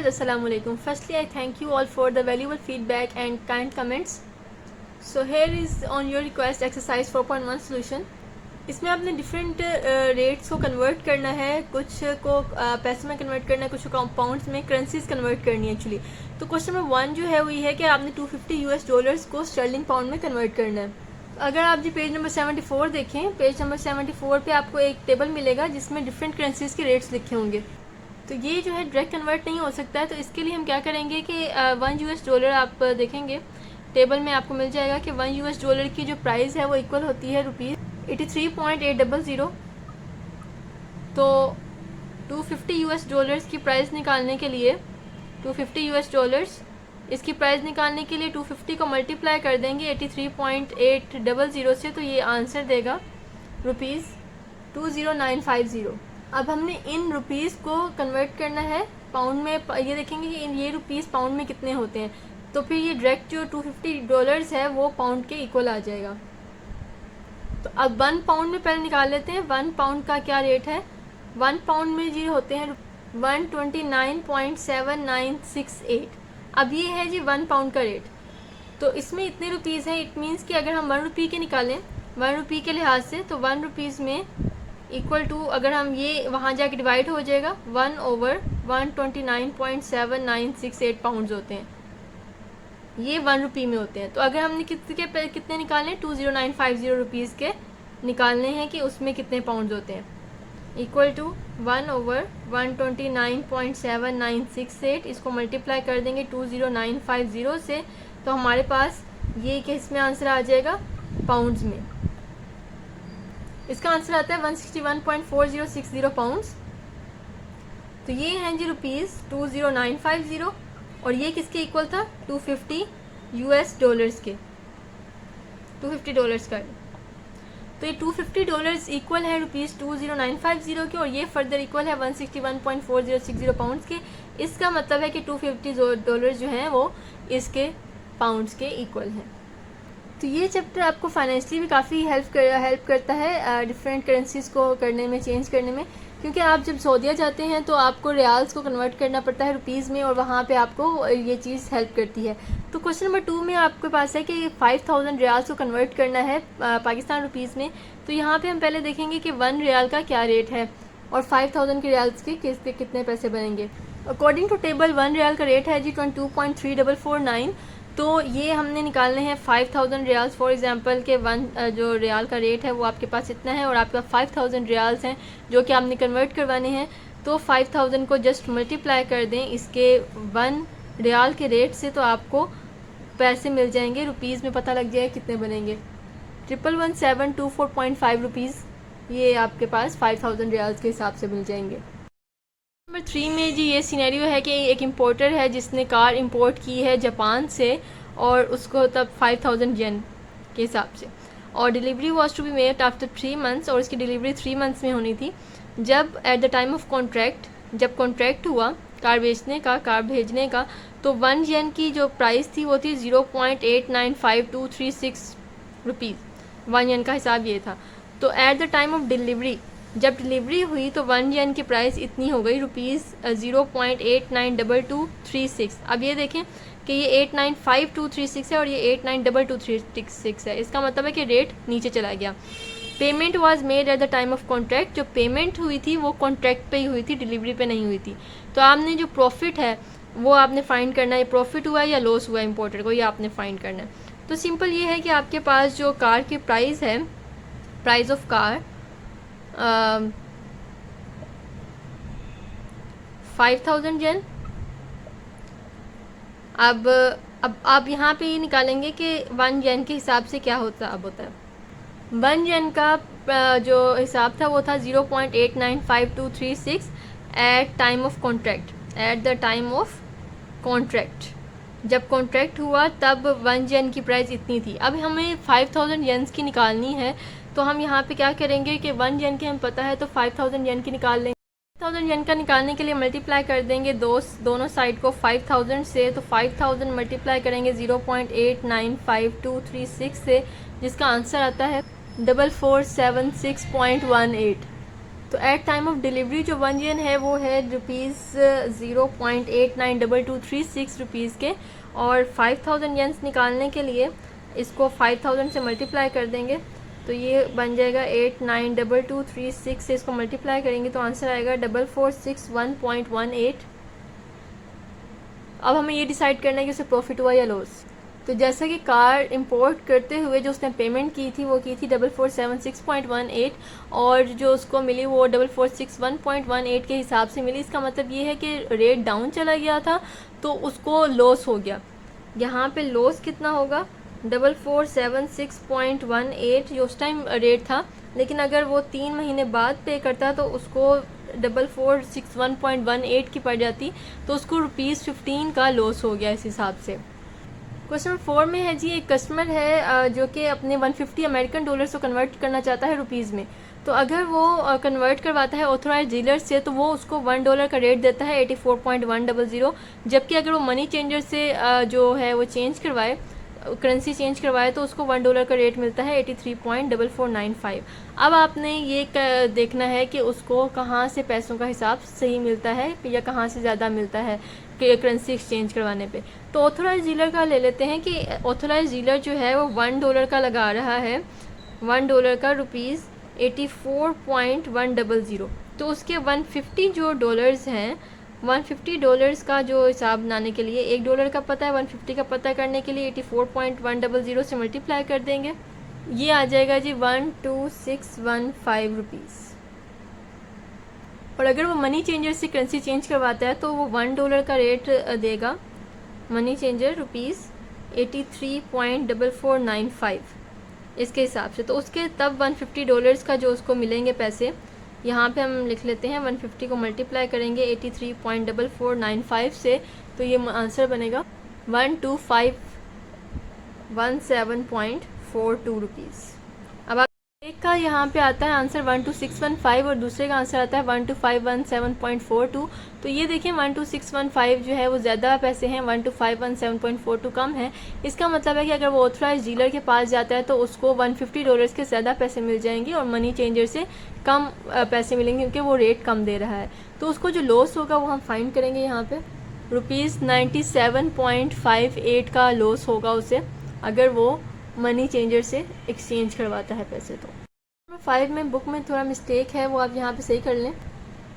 viewers, assalamu alaikum. Firstly, I thank you all for the valuable feedback and kind comments. So here is on your request exercise 4.1 solution. इसमें आपने different rates को convert करना है, कुछ को पैसे में कन्वर्ट करना है, कुछ को पाउंड्स में करेंसीज कन्वर्ट करनी है एक्चुअली। तो क्वेश्चन नंबर 1 जो है वो ये है कि आपने 250 US डॉलर्स को स्टर्लिंग पाउंड में कन्वर्ट करना है। अगर आप जी पेज नंबर 74 देखें, पेज नंबर 74 पे आपको एक टेबल मिलेगा जिसमें डिफरेंट करेंसीज के रेट्स लिखे होंगे। तो ये जो है डायरेक्ट कन्वर्ट नहीं हो सकता है, तो इसके लिए हम क्या करेंगे कि 1 US डॉलर आप देखेंगे टेबल में आपको मिल जाएगा कि 1 US डॉलर की जो प्राइस है वो इक्वल होती है ₹83.800। तो 250 US डॉलर्स की प्राइस निकालने के लिए 250 US डॉलर्स इसकी प्राइस निकालने के लिए 250 को मल्टीप्लाई कर देंगे 83.800 से, तो ये आंसर देगा ₹20950। अब हमने इन रुपीज़ को कन्वर्ट करना है पाउंड में। ये देखेंगे कि ये रुपीज़ पाउंड में कितने होते हैं, तो फिर ये डायरेक्ट जो 250 डॉलर्स है वो पाउंड के इक्वल आ जाएगा। तो अब 1 पाउंड में पहले निकाल लेते हैं 1 पाउंड का क्या रेट है। 1 पाउंड में जी होते हैं 129.7968। अब ये है जी 1 पाउंड का रेट, तो इसमें इतने रुपीज़ हैं। इट मीन्स कि अगर हम 1 रुपये के निकालें 1 रुपये के लिहाज से, तो 1 रुपीज़ में इक्वल टू, अगर हम ये वहाँ जाके डिवाइड हो जाएगा 1/129.7968 पाउंड्स होते हैं, ये 1 रुपये में होते हैं। तो अगर हमने कितने निकालने 20950 रुपीज़ के निकालने हैं कि उसमें कितने पाउंड्स होते हैं, इक्वल टू 1/129.7968। इसको मल्टीप्लाई कर देंगे 20950 से, तो हमारे पास ये किस में आंसर आ जाएगा पाउंड्स में। इसका आंसर आता है 161.4060 पाउंड्स। तो ये हैं जी रुपीज़ 20950 और ये किसके इक्वल था 250 US डॉलर्स के, 250 डॉलर्स का। तो ये 250 डॉलर्स इक्वल है रुपीज़ 20950 के, और ये फर्दर इक्वल है 161.4060 पाउंड्स के। इसका मतलब है कि 250 डॉलर्स जो हैं वो इसके पाउंड्स के इक्वल हैं। तो ये चैप्टर आपको फाइनेंशियली भी काफ़ी हेल्प करता है डिफरेंट करेंसीज को करने में, चेंज करने में, क्योंकि आप जब सऊदीया जाते हैं तो आपको रियाल्स को कन्वर्ट करना पड़ता है रुपीज़ में, और वहाँ पे आपको ये चीज़ हेल्प करती है। तो क्वेश्चन नंबर 2 में आपके पास है कि 5000 रियाल्स को कन्वर्ट करना है पाकिस्तान रुपीज़ में। तो यहाँ पे हम पहले देखेंगे कि 1 रियाल का क्या रेट है और 5000 के रियाल्स के कितने पैसे बनेंगे। अकॉर्डिंग टू टेबल 1 रियाल का रेट है जी 22.3449। तो ये हमने निकालने हैं 5000 रियाल्स। फॉर एग्जांपल के 1 जो रियाल का रेट है वो आपके पास इतना है और आपके पास 5000 रियाल्स हैं जो कि आपने कन्वर्ट करवाने हैं। तो 5000 को जस्ट मल्टीप्लाई कर दें इसके 1 रियाल के रेट से, तो आपको पैसे मिल जाएंगे रुपीज़ में, पता लग जाएगा कितने बनेंगे। 111724.5 रुपीज़ ये आपके पास 5000 रियाल्स के हिसाब से मिल जाएंगे। नंबर 3 में जी ये सिनेरियो है कि एक इम्पोर्टर है जिसने कार इंपोर्ट की है जापान से, और उसको तब 5000 येन के हिसाब से, और delivery was to be made after 3 months, और उसकी डिलीवरी 3 मंथ्स में होनी थी। जब at the time of contract, जब कॉन्ट्रैक्ट हुआ कार बेचने का, कार भेजने का, तो 1 येन की जो प्राइस थी वो थी 0.895236 रुपीज़। 1 येन का हिसाब ये था। तो eight the time of delivery, जब डिलीवरी हुई तो 1 येन की प्राइस इतनी हो गई रुपीज़ 0.892236। अब ये देखें कि ये 895236 है और ये 892236 है। इसका मतलब है कि रेट नीचे चला गया। Payment was made at the time of contract, जो पेमेंट हुई थी वो कॉन्ट्रैक्ट पे ही हुई थी, डिलीवरी पे नहीं हुई थी। तो आपने जो प्रॉफिट है वो आपने फाइंड करना है, प्रॉफिट हुआ है या लॉस हुआ है इम्पोर्टर को, ये आपने फाइंड करना है। तो सिंपल ये है कि आपके पास जो कार की प्राइस है, प्राइस ऑफ कार 5000 येन। अब आप यहाँ पे ये निकालेंगे कि 1 येन के हिसाब से क्या होता है। 1 येन का जो हिसाब था वो था 0.895236 at time of contract, at the time of contract. जब कॉन्ट्रैक्ट हुआ तब 1 येन की प्राइस इतनी थी। अब हमें 5000 येन्स की निकालनी है, तो हम यहाँ पे क्या करेंगे कि 1 येन की हमें पता है तो 5000 येन की निकाल लेंगे। 5000 येन का निकालने के लिए मल्टीप्लाई कर देंगे दोनों साइड को 5000 से, तो 5000 मल्टीप्लाई करेंगे 0.895236 से, जिसका आंसर आता है 4476.18। तो एट टाइम ऑफ डिलीवरी जो 1 येन है वो है ₹0.892236 रुपीज़ के, और 5000 येन्स निकालने के लिए इसको 5000 से मल्टीप्लाई कर देंगे, तो ये बन जाएगा 892236 से इसको मल्टीप्लाई करेंगे तो आंसर आएगा 4461.18। अब हमें ये डिसाइड करना है कि उसे प्रॉफिट हुआ या लॉस। तो जैसा कि कार इंपोर्ट करते हुए जो उसने पेमेंट की थी वो की थी 4476.18, और जो उसको मिली वो 4461.18 के हिसाब से मिली। इसका मतलब ये है कि रेट डाउन चला गया था तो उसको लॉस हो गया। यहाँ पे लॉस कितना होगा, 4476.18 जो उस टाइम रेट था, लेकिन अगर वो 3 महीने बाद पे करता तो उसको 4461.18 की पड़ जाती, तो उसको ₹15 का लॉस हो गया इस हिसाब से। क्वेश्चन नंबर 4 में है जी, एक कस्टमर है जो कि अपने 150 अमेरिकन डॉलर्स को कन्वर्ट करना चाहता है रुपीज़ में। तो अगर वो कन्वर्ट करवाता है ऑथोराइज डीलर से तो वो उसको $1 का रेट देता है 84.100, जबकि अगर वो मनी चेंजर से जो है वो चेंज करवाए, करेंसी चेंज करवाए, तो उसको $1 का रेट मिलता है 83.4495। अब आपने ये देखना है कि उसको कहाँ से पैसों का हिसाब सही मिलता है या कहाँ से ज़्यादा मिलता है करेंसी एक्सचेंज करवाने पे। तो ऑथोराइज डीलर का ले लेते हैं कि ऑथोराइज डीलर जो है वो $1 का लगा रहा है, $1 का ₹84.100। तो उसके 150 जो डॉलर्स हैं, $150 का जो हिसाब बनाने के लिए $1 का पता है, 150 का पता करने के लिए 84.100 से मल्टीप्लाई कर देंगे, ये आ जाएगा जी 12615 रुपीज़। और अगर वो मनी चेंजर से करेंसी चेंज करवाता है तो वो $1 का रेट देगा, मनी चेंजर ₹83.4495 इसके हिसाब से। तो उसके तब $150 का जो उसको मिलेंगे पैसे, यहाँ पे हम लिख लेते हैं 150 को मल्टीप्लाई करेंगे 83.4495 से, तो ये आंसर बनेगा 12517.42 रुपीज़। अब एक का यहाँ पे आता है आंसर 12615 और दूसरे का आंसर आता है 12517.42। तो ये देखिए 12615 जो है वो ज़्यादा पैसे हैं, 12517.42 कम है। इसका मतलब है कि अगर वो ऑथराइज डीलर के पास जाता है तो उसको $150 के ज़्यादा पैसे मिल जाएंगे और मनी चेंजर से कम पैसे मिलेंगे क्योंकि वो रेट कम दे रहा है। तो उसको जो लॉस होगा वो हम फाइंड करेंगे, यहाँ पे ₹97.58 का लॉस होगा उसे अगर वो मनी चेंजर से एक्सचेंज करवाता है पैसे। तो नंबर 5 में बुक में थोड़ा मिस्टेक है, वो आप यहाँ पे सही कर लें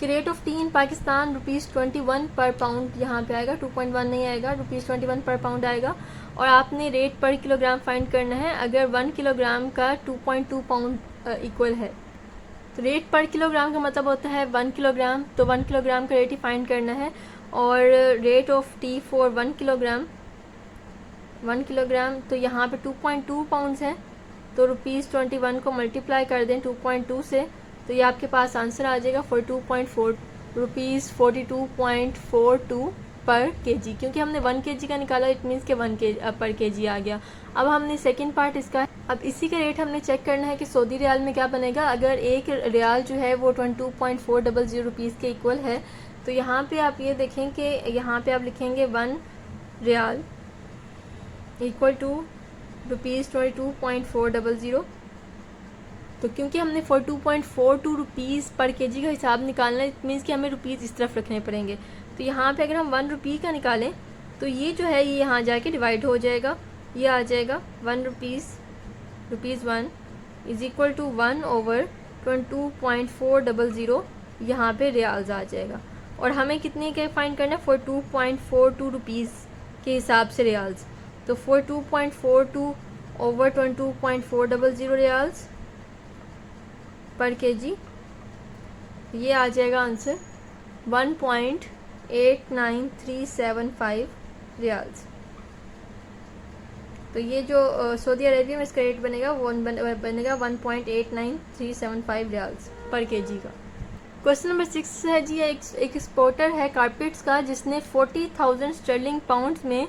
कि रेट ऑफ टी इन पाकिस्तान ₹21 पर पाउंड यहाँ पे आएगा, 2.1 नहीं आएगा, ₹21 पर पाउंड आएगा। और आपने रेट पर किलोग्राम फाइंड करना है अगर 1 किलोग्राम का 2.2 पाउंड इक्वल है। तो रेट पर किलोग्राम का मतलब होता है 1 किलोग्राम, तो 1 किलोग्राम का रेट ही फाइंड करना है। और rate of T for 1 kilogram तो यहाँ पे 2.2 पाउंड्स है, तो ₹21 को मल्टीप्लाई कर दें 2.2 से, तो ये आपके पास आंसर आ जाएगा ₹42.42 पर केजी, क्योंकि हमने 1 केजी का निकाला, इट मीन्स के 1 पर केजी आ गया। अब हमने सेकंड पार्ट इसका, अब इसी का रेट हमने चेक करना है कि सऊदी रियाल में क्या बनेगा अगर 1 रियाल जो है वो 22.400 रुपीज़ के इक्वल है। तो यहाँ पे आप ये देखें कि यहाँ पे आप लिखेंगे 1 रियाल इक्वल टू ₹22.400। तो क्योंकि हमने 42.42 रुपीज़ पर केजी का हिसाब निकालना है, इट मीन्स कि हमें रुपीज़ इस तरफ रखने पड़ेंगे। तो यहाँ पे अगर हम 1 रुपये का निकालें तो ये जो है ये यहाँ जाके डिवाइड हो जाएगा, ये आ जाएगा 1 रुपीज़ 1 इज़ इक्वल टू 1/22.400, यहाँ पे रियाल्स आ जाएगा। और हमें कितने के फाइंड करना है, 42.42 रुपीज़ के हिसाब से रियाल्स। तो 42.42 ओवर 22.400 रियाल्स पर केजी, ये आ जाएगा आंसर 1.89375 रियाल्स। तो ये जो सऊदी अरेबिया में इसका रेट बनेगा वो बनेगा 1.89375 रियाल्स पर केजी का। क्वेश्चन नंबर 6 है जी, एक एक्सपोर्टर है कारपेट्स का जिसने 40,000 स्टर्लिंग पाउंड्स में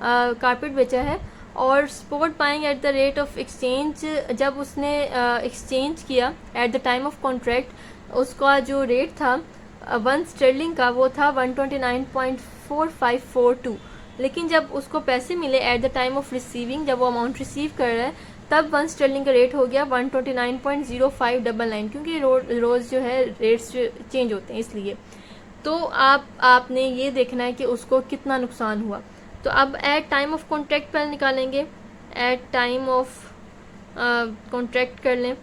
कारपेट बेचा है और sport buying at the rate of exchange, जब उसने एक्सचेंज किया eight the time of contract, उसका जो रेट था 1 स्टर्लिंग का वो था 129.4542, लेकिन जब उसको पैसे मिले eight the time of receiving, जब वो अमाउंट रिसीव कर रहा है तब 1 स्टर्लिंग का रेट हो गया 129.0599, क्योंकि रोज़ जो है रेट्स चेंज होते हैं इसलिए। तो आपने ये देखना है कि उसको कितना नुकसान हुआ। तो अब एट टाइम ऑफ कॉन्ट्रैक्ट पहले निकालेंगे। एट टाइम ऑफ कॉन्ट्रैक्ट कर लें।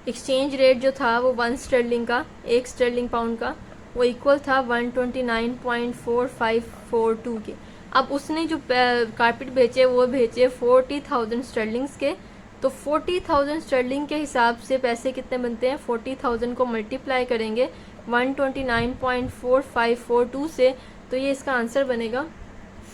एक्सचेंज रेट जो था वो 1 स्टर्लिंग का, 1 स्टर्लिंग पाउंड का, वो इक्वल था 129.4542 के। अब उसने जो कारपेट बेचे वो बेचे 40,000 स्टर्लिंग्स के। तो 40,000 स्टर्लिंग के हिसाब से पैसे कितने बनते हैं, 40,000 को मल्टीप्लाई करेंगे 129.4542 से, तो ये इसका आंसर बनेगा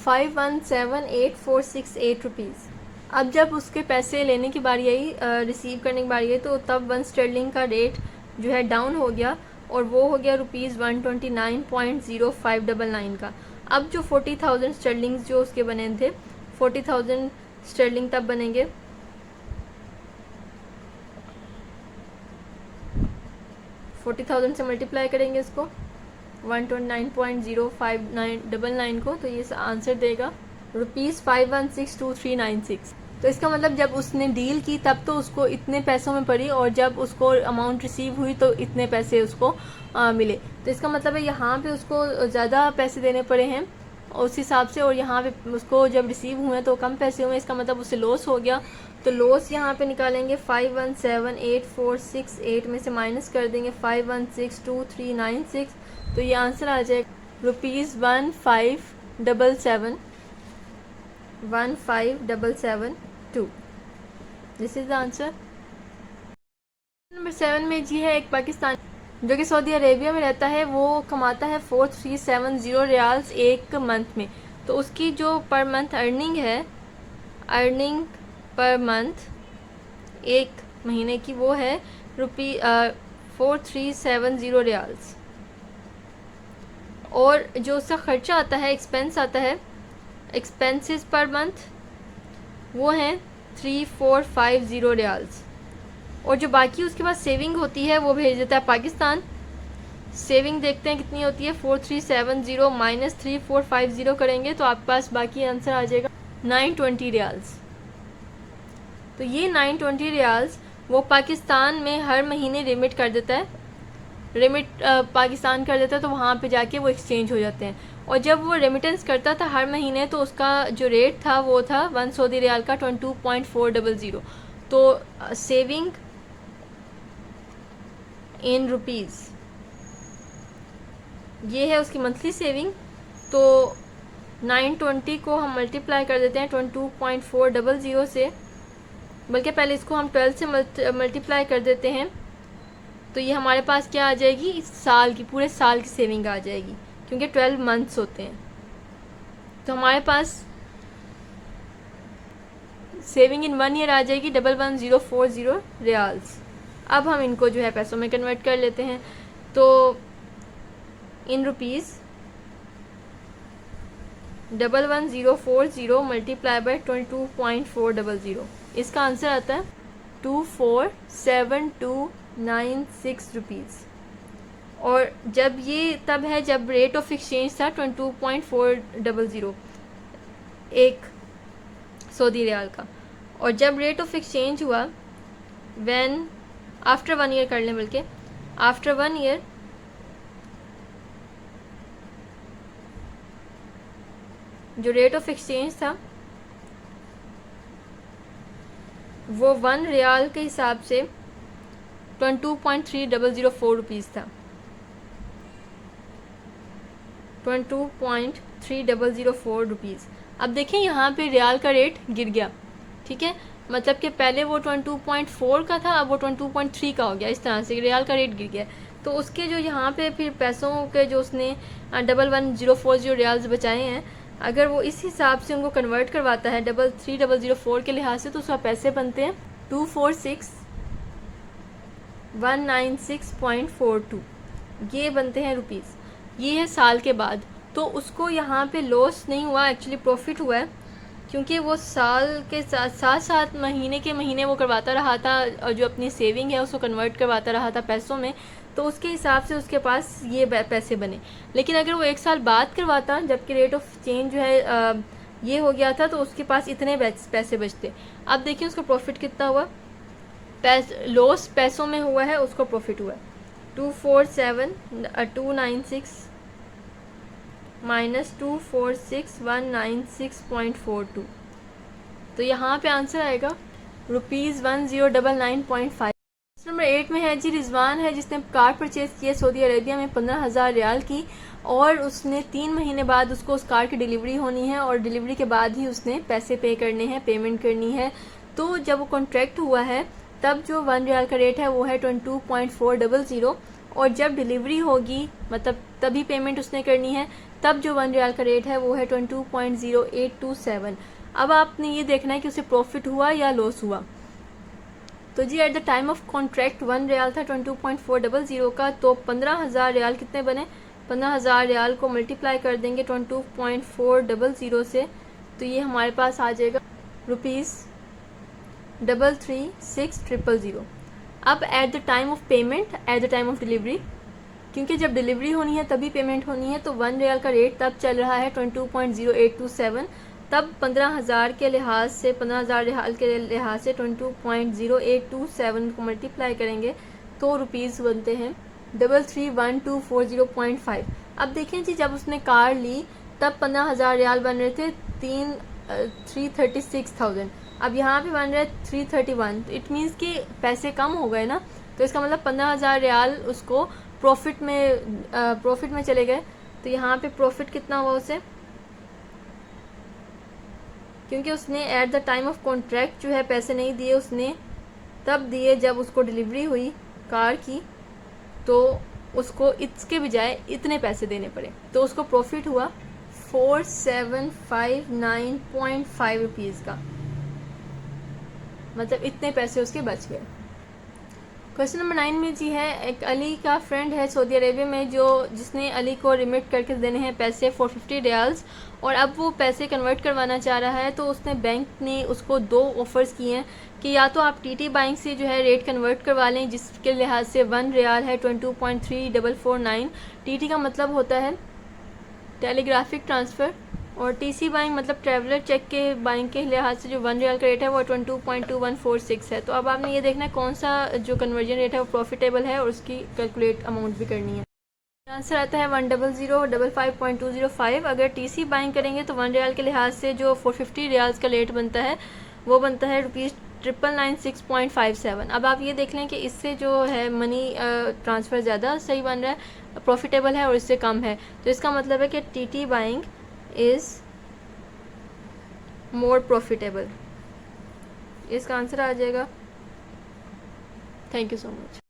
5178468 रुपीज़। अब जब उसके पैसे लेने की बारी आई, रिसीव करने की बारी आई, तो तब 1 स्टर्लिंग का रेट जो है डाउन हो गया और वो हो गया ₹129.0599 का। अब जो 40,000 स्टर्लिंग्स जो उसके बने थे, 40,000 स्टर्लिंग तब बनेंगे 40,000 से मल्टीप्लाई करेंगे इसको 129.0599 को, तो ये आंसर देगा ₹5162396। तो इसका मतलब जब उसने डील की तब तो उसको इतने पैसों में पड़ी, और जब उसको अमाउंट रिसीव हुई तो इतने पैसे उसको मिले। तो इसका मतलब है यहाँ पे उसको ज़्यादा पैसे देने पड़े हैं उस हिसाब से, और यहाँ पे उसको जब रिसीव हुए तो कम पैसे हुए, इसका मतलब उससे लॉस हो गया। तो लॉस यहाँ पे निकालेंगे 5178468 में से माइनस कर देंगे 5162396, तो ये आंसर आ जाएगा ₹1577 this is the answer. Number 7 में जी है एक पाकिस्तान जो कि सऊदी अरेबिया में रहता है, वो कमाता है 4370 रियाल्स एक मंथ में। तो उसकी जो पर मंथ अर्निंग है, अर्निंग पर मंथ एक महीने की, वो है 4370 रियाल्स। और जो उसका ख़र्चा आता है, एक्सपेंस आता है, एक्सपेंसेस पर मंथ वो हैं 3450 रियाल्स। और जो बाकी उसके पास सेविंग होती है वो भेज देता है पाकिस्तान। सेविंग देखते हैं कितनी होती है, 4370 माइनस 3450 करेंगे तो आपके पास बाकी आंसर आ जाएगा 920 रियाल्स। तो ये 920 रियाल्स वो पाकिस्तान में हर महीने रिमिट कर देता है, रिमिट पाकिस्तान कर देता है, तो वहाँ पे जाके वो एक्सचेंज हो जाते हैं। और जब वो रेमिटेंस करता था हर महीने तो उसका जो रेट था वो था 1 सऊदी रियाल का 22.400। तो सेविंग इन रुपीज़ ये है उसकी मंथली सेविंग। तो 920 को हम मल्टीप्लाई कर देते हैं 22.400 से, बल्कि पहले इसको हम 12 से मल्टीप्लाई कर देते हैं, तो ये हमारे पास क्या आ जाएगी, इस साल की, पूरे साल की सेविंग आ जाएगी, क्योंकि 12 मंथ्स होते हैं। तो हमारे पास सेविंग इन 1 ईयर आ जाएगी 11040 रियाल्स। अब हम इनको जो है पैसों में कन्वर्ट कर लेते हैं। तो इन रुपीज़ 11040 मल्टीप्लाई बाय 22.400, इसका आंसर आता है 247296 रुपीज़। और जब ये तब है जब रेट ऑफ एक्सचेंज था 22.400 एक सऊदी रियाल का। और जब रेट ऑफ एक्सचेंज हुआ व्हेन आफ्टर 1 ईयर कर लें, बल्कि आफ्टर 1 ईयर जो रेट ऑफ एक्सचेंज था वो 1 रियाल के हिसाब से 22.3004 रुपीज़ था, 22.3004 रुपीज़। अब देखें यहाँ पे रियाल का रेट गिर गया, ठीक है, मतलब कि पहले वो 22.4 का था, अब वो 22.3 का हो गया। इस तरह से रियाल का रेट गिर गया। तो उसके जो यहाँ पे फिर पैसों के जो उसने 11040 रियाल्स बचाए हैं, अगर वो इस हिसाब से उनको कन्वर्ट करवाता है 33,004 के लिहाज से, तो उसका पैसे बनते हैं 246,196.42, ये बनते हैं रुपीज़। ये है साल के बाद। तो उसको यहाँ पे लॉस नहीं हुआ, एक्चुअली प्रॉफिट हुआ है, क्योंकि वो साल के साथ साथ महीने के महीने वो करवाता रहा था, और जो अपनी सेविंग है उसको कन्वर्ट करवाता रहा था पैसों में, तो उसके हिसाब से उसके पास ये पैसे बने। लेकिन अगर वो 1 साल बाद करवाता, जबकि रेट ऑफ चेंज जो है ये हो गया था तो उसके पास इतने पैसे बचते। अब देखिए उसका प्रॉफिट कितना हुआ, लॉस पैसों में हुआ है, उसको प्रॉफिट हुआ है 296 माइनस 246,196.42। तो यहाँ पे आंसर आएगा ₹1099.5। नंबर 8 में है जी रिजवान है जिसने कार परचेज़ किया सऊदी अरेबिया में 15,000 रियाल की, और उसने 3 महीने बाद उसको उस कार की डिलीवरी होनी है और डिलीवरी के बाद ही उसने पैसे पे करने हैं, पेमेंट करनी है। तो जब वो कॉन्ट्रैक्ट हुआ है तब जो 1 रियाल का रेट है वो है 22.400, और जब डिलीवरी होगी मतलब तभी पेमेंट उसने करनी है, तब जो 1 रियाल का रेट है वो है 22.0827। अब आपने ये देखना है कि उसे प्रॉफिट हुआ या लॉस हुआ। तो जी at the time of contract 1 riyal था 22.400 का, तो 15,000 रियाल कितने बने, 15,000 रियाल को मल्टीप्लाई कर देंगे 22.400 से, तो ये हमारे पास आ जाएगा ₹336,000। अब eight the time of payment, eight the time of delivery, क्योंकि जब डिलीवरी होनी है तभी पेमेंट होनी है, तो 1 रियाल का रेट तब चल रहा है 22.0827, तब 15,000 के लिहाज से 15,000 रियाल के लिहाज से 22.0827 को मल्टीप्लाई करेंगे तो रुपीज़ बनते हैं 33,1,240.5। अब देखें जी जब उसने कार ली तब 15,000 रियाल बन रहे थे 336,000, अब यहाँ पे बन रहा है 331, तो इट मीन्स कि पैसे कम हो गए ना, तो इसका मतलब 15,000 रियाल उसको प्रॉफिट में चले गए। तो यहाँ पे प्रॉफिट कितना हुआ उसे, क्योंकि उसने eight the time of contract जो है पैसे नहीं दिए, उसने तब दिए जब उसको डिलीवरी हुई कार की, तो उसको इसके बजाय इतने पैसे देने पड़े, तो उसको प्रॉफिट हुआ 4759.5 रुपीज़ का, मतलब इतने पैसे उसके बच गए। क्वेश्चन नंबर 9 में जी है एक अली का फ्रेंड है सऊदी अरेबिया में जिसने अली को रिमिट करके देने हैं पैसे 450 रियाल्स, और अब वो पैसे कन्वर्ट करवाना चाह रहा है। तो उसने बैंक ने उसको 2 ऑफ़र्स किए हैं कि या तो आप टीटी बैंक से जो है रेट कन्वर्ट करवा लें, जिसके लिहाज से 1 रियाल है 22.3449। टीटी का मतलब होता है टेलीग्राफिक ट्रांसफ़र, और टीसी बैंक मतलब ट्रैवलर चेक के बैंक के लिहाज से जो 1 रियाल का रेट है वो 22.2146 है। तो अब आपने ये देखना है कौन सा जो कन्वर्जन रेट है वो प्रॉफिटेबल है, और उसकी कैलकुलेट अमाउंट भी करनी है। आंसर आता है 100,55.205। अगर टीसी बाइंग करेंगे तो 1 रियाल के लिहाज से जो 450 रियाल्स का रेट बनता है वो बनता है ₹996.57। अब आप ये देख लें कि इससे जो है मनी ट्रांसफ़र ज़्यादा सही बन रहा है, प्रॉफिटेबल है, और इससे कम है, तो इसका मतलब है कि TT buying is more profitable. इसका आंसर आ जाएगा। Thank you so much.